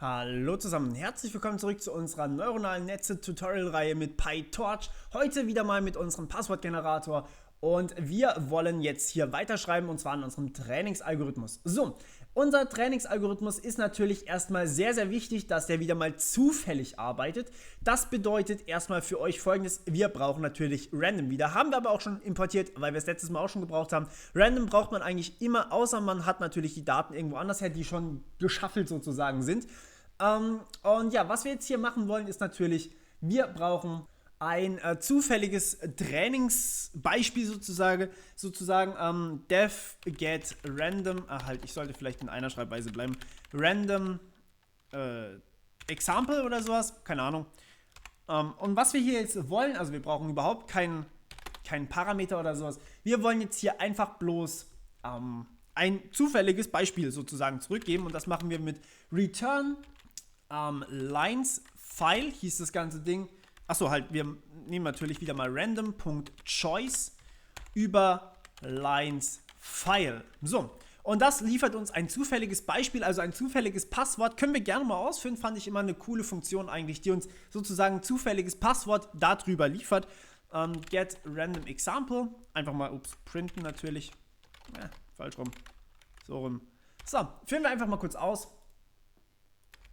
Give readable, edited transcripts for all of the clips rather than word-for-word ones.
Hallo zusammen, herzlich willkommen zurück zu unserer neuronalen Netze-Tutorial-Reihe mit PyTorch. Heute wieder mal mit unserem Passwortgenerator und wir wollen jetzt hier weiterschreiben und zwar an unserem Trainingsalgorithmus. So, unser Trainingsalgorithmus ist natürlich erstmal sehr, sehr wichtig, dass der wieder mal zufällig arbeitet. Das bedeutet erstmal für euch Folgendes: Wir brauchen natürlich Random wieder. Haben wir aber auch schon importiert, weil wir es letztes Mal auch schon gebraucht haben. Random braucht man eigentlich immer, außer man hat natürlich die Daten irgendwo anders her, die schon geschaffelt sozusagen sind. Und ja, was wir jetzt hier machen wollen, ist natürlich, wir brauchen ein zufälliges Trainingsbeispiel sozusagen def get random, halt, ich sollte vielleicht in einer Schreibweise bleiben, random example oder sowas, keine Ahnung. Und was wir hier jetzt wollen, also wir brauchen überhaupt keinen Parameter oder sowas, wir wollen jetzt hier einfach bloß ein zufälliges Beispiel sozusagen zurückgeben und das machen wir mit return lines file hieß das ganze Ding. Achso, halt, wir nehmen natürlich wieder mal random.choice über lines file. So, und das liefert uns ein zufälliges Beispiel, also ein zufälliges Passwort. Können wir gerne mal ausführen, fand ich immer eine coole Funktion eigentlich, die uns sozusagen ein zufälliges Passwort darüber liefert. Get random example, einfach mal, printen natürlich. Falsch rum. So rum. So, führen wir einfach mal kurz aus.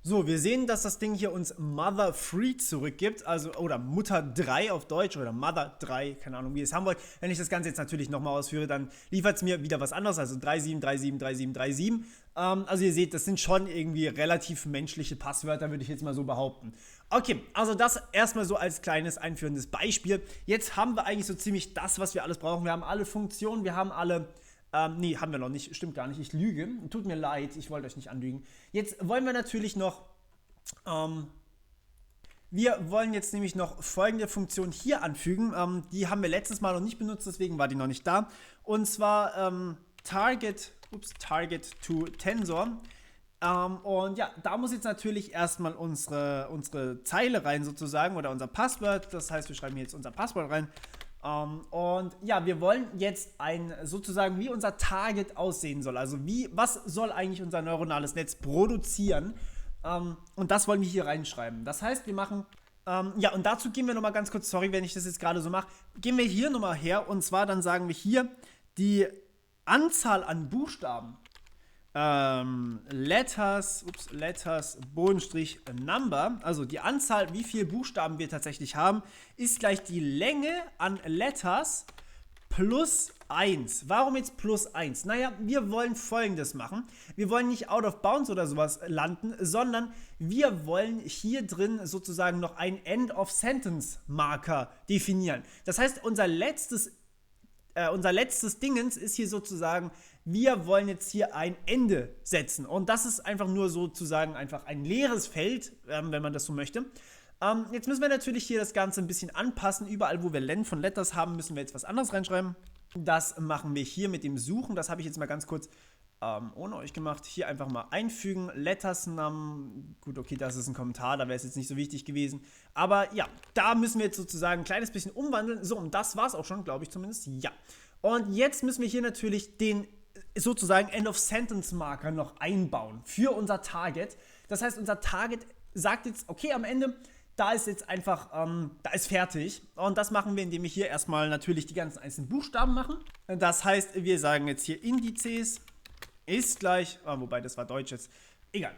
So, wir sehen, dass das Ding hier uns Mother3 zurückgibt, also, oder Mutter 3 auf Deutsch, oder Mother 3, keine Ahnung, wie ihr es haben wollt. Wenn ich das Ganze jetzt natürlich nochmal ausführe, dann liefert es mir wieder was anderes, also 37373737. Also ihr seht, das sind schon irgendwie relativ menschliche Passwörter, würde ich jetzt mal so behaupten. Okay, also das erstmal so als kleines einführendes Beispiel. Jetzt haben wir eigentlich so ziemlich das, was wir alles brauchen. Wir haben alle Funktionen, wir haben alle... nee, haben wir noch nicht. Stimmt gar nicht. Ich lüge. Tut mir leid. Ich wollte euch nicht anlügen. Jetzt wollen wir natürlich noch... wir wollen jetzt nämlich noch folgende Funktion hier anfügen. Die haben wir letztes Mal noch nicht benutzt, deswegen war die noch nicht da. Und zwar Target to Tensor. Und ja, da muss jetzt natürlich erstmal unsere Zeile rein sozusagen oder unser Passwort. Das heißt, wir schreiben hier jetzt unser Passwort rein. Und ja, wir wollen jetzt sozusagen, wie unser Target aussehen soll. Also was soll eigentlich unser neuronales Netz produzieren? Und das wollen wir hier reinschreiben. Das heißt, wir machen, ja, und dazu gehen wir nochmal ganz kurz, sorry, wenn ich das jetzt gerade so mache, gehen wir hier nochmal her und zwar dann sagen wir hier die Anzahl an Buchstaben. Letters, Bodenstrich, Number, also die Anzahl, wie viele Buchstaben wir tatsächlich haben, ist gleich die Länge an Letters plus 1. Warum jetzt plus 1? Naja, wir wollen Folgendes machen. Wir wollen nicht out of bounds oder sowas landen, sondern wir wollen hier drin sozusagen noch einen End-of-Sentence-Marker definieren. Das heißt, unser letztes Dingens ist hier sozusagen, wir wollen jetzt hier ein Ende setzen. Und das ist einfach nur sozusagen einfach ein leeres Feld, wenn man das so möchte. Jetzt müssen wir natürlich hier das Ganze ein bisschen anpassen. Überall, wo wir Len von Letters haben, müssen wir jetzt was anderes reinschreiben. Das machen wir hier mit dem Suchen. Das habe ich jetzt mal ganz kurz ohne euch gemacht. Hier einfach mal einfügen. Letters Num. Gut, okay, das ist ein Kommentar, da wäre es jetzt nicht so wichtig gewesen. Aber ja, da müssen wir jetzt sozusagen ein kleines bisschen umwandeln. So, und das war es auch schon, glaube ich zumindest. Ja. Und jetzt müssen wir hier natürlich den sozusagen End-of-Sentence-Marker noch einbauen für unser Target. Das heißt, unser Target sagt jetzt, okay, am Ende, da ist jetzt einfach, da ist fertig. Und das machen wir, indem wir hier erstmal natürlich die ganzen einzelnen Buchstaben machen. Das heißt, wir sagen jetzt hier Indizes ist gleich, wobei das war Deutsch jetzt, egal,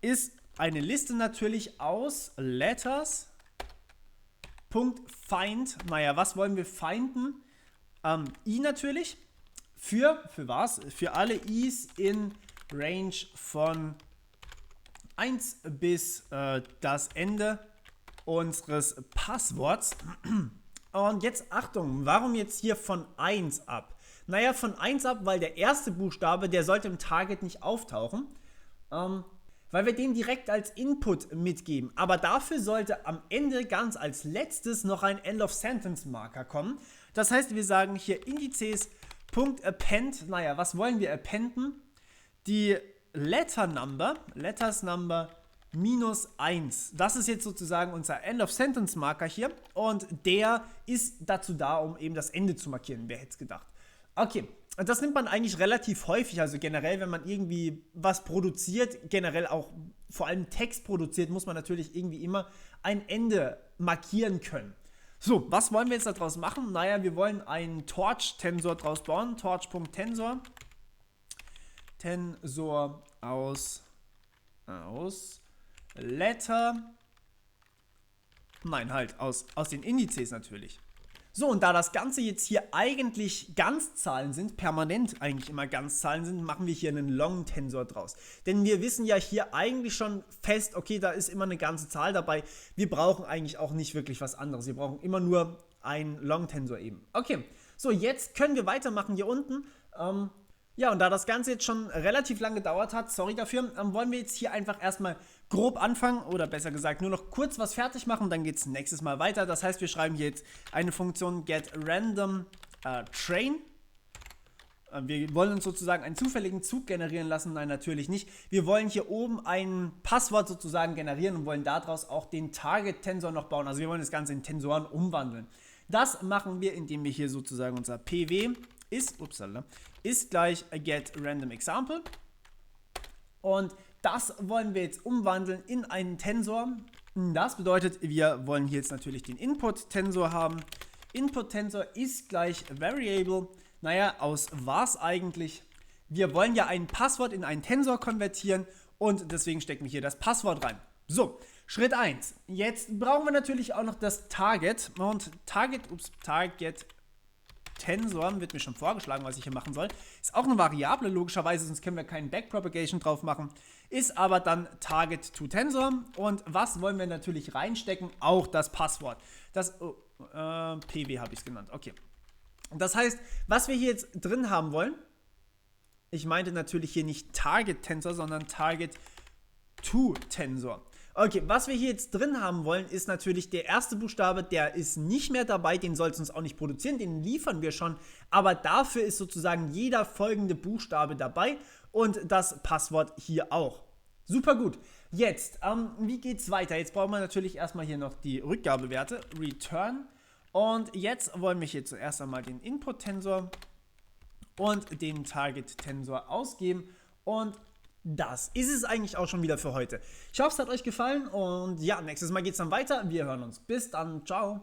ist eine Liste natürlich aus Letters, Find, naja, was wollen wir finden? I natürlich, für was? Für alle I's in Range von 1 bis das Ende unseres Passworts. Und jetzt Achtung, warum jetzt hier von 1 ab? Naja, von 1 ab, weil der erste Buchstabe, der sollte im Target nicht auftauchen, weil wir den direkt als Input mitgeben. Aber dafür sollte am Ende ganz als letztes noch ein End-of-Sentence-Marker kommen. Das heißt, wir sagen hier Indizes.append, naja, was wollen wir appenden? Die Letters Number minus 1. Das ist jetzt sozusagen unser End-of-Sentence-Marker hier und der ist dazu da, um eben das Ende zu markieren. Wer hätte es gedacht? Okay, das nimmt man eigentlich relativ häufig, also generell, wenn man irgendwie was produziert, generell auch vor allem Text produziert, muss man natürlich irgendwie immer ein Ende markieren können. So, was wollen wir jetzt daraus machen? Naja, wir wollen einen Torch-Tensor draus bauen. Torch.tensor. Tensor aus Letter. Nein, halt, aus den Indizes natürlich. So, und da das Ganze jetzt hier eigentlich Ganzzahlen sind, permanent eigentlich immer Ganzzahlen sind, machen wir hier einen Long-Tensor draus. Denn wir wissen ja hier eigentlich schon fest, okay, da ist immer eine ganze Zahl dabei. Wir brauchen eigentlich auch nicht wirklich was anderes. Wir brauchen immer nur einen Long-Tensor eben. Okay, so, jetzt können wir weitermachen hier unten. Ja, und da das Ganze jetzt schon relativ lange gedauert hat, sorry dafür, wollen wir jetzt hier einfach erstmal grob anfangen oder besser gesagt nur noch kurz was fertig machen, dann geht es nächstes Mal weiter. Das heißt, wir schreiben hier jetzt eine Funktion getRandom_train. Wir wollen uns sozusagen einen zufälligen Zug generieren lassen, nein, natürlich nicht. Wir wollen hier oben ein Passwort sozusagen generieren und wollen daraus auch den Target-Tensor noch bauen. Also wir wollen das Ganze in Tensoren umwandeln. Das machen wir, indem wir hier sozusagen unser PW ist gleich getRandomExample. Und das wollen wir jetzt umwandeln in einen Tensor. Das bedeutet, wir wollen hier jetzt natürlich den Input-Tensor haben. Input-Tensor ist gleich Variable. Naja, aus was eigentlich? Wir wollen ja ein Passwort in einen Tensor konvertieren und deswegen stecken wir hier das Passwort rein. So, Schritt 1. Jetzt brauchen wir natürlich auch noch das Target. Und Target Tensor wird mir schon vorgeschlagen, was ich hier machen soll. Ist auch eine Variable, logischerweise, sonst können wir keinen Backpropagation drauf machen. Ist aber dann Target_Tensor. Und was wollen wir natürlich reinstecken? Auch das Passwort. Das PW habe ich es genannt. Okay. Das heißt, was wir hier jetzt drin haben wollen, ich meinte natürlich hier nicht Target-Tensor, sondern Target_Tensor. Okay, was wir hier jetzt drin haben wollen, ist natürlich der erste Buchstabe, der ist nicht mehr dabei, den soll es uns auch nicht produzieren, den liefern wir schon, aber dafür ist sozusagen jeder folgende Buchstabe dabei und das Passwort hier auch. Super gut. Jetzt, wie geht's weiter? Jetzt brauchen wir natürlich erstmal hier noch die Rückgabewerte, Return, und jetzt wollen wir hier zuerst einmal den Input-Tensor und den Target-Tensor ausgeben und das ist es eigentlich auch schon wieder für heute. Ich hoffe, es hat euch gefallen und ja, nächstes Mal geht es dann weiter. Wir hören uns. Bis dann. Ciao.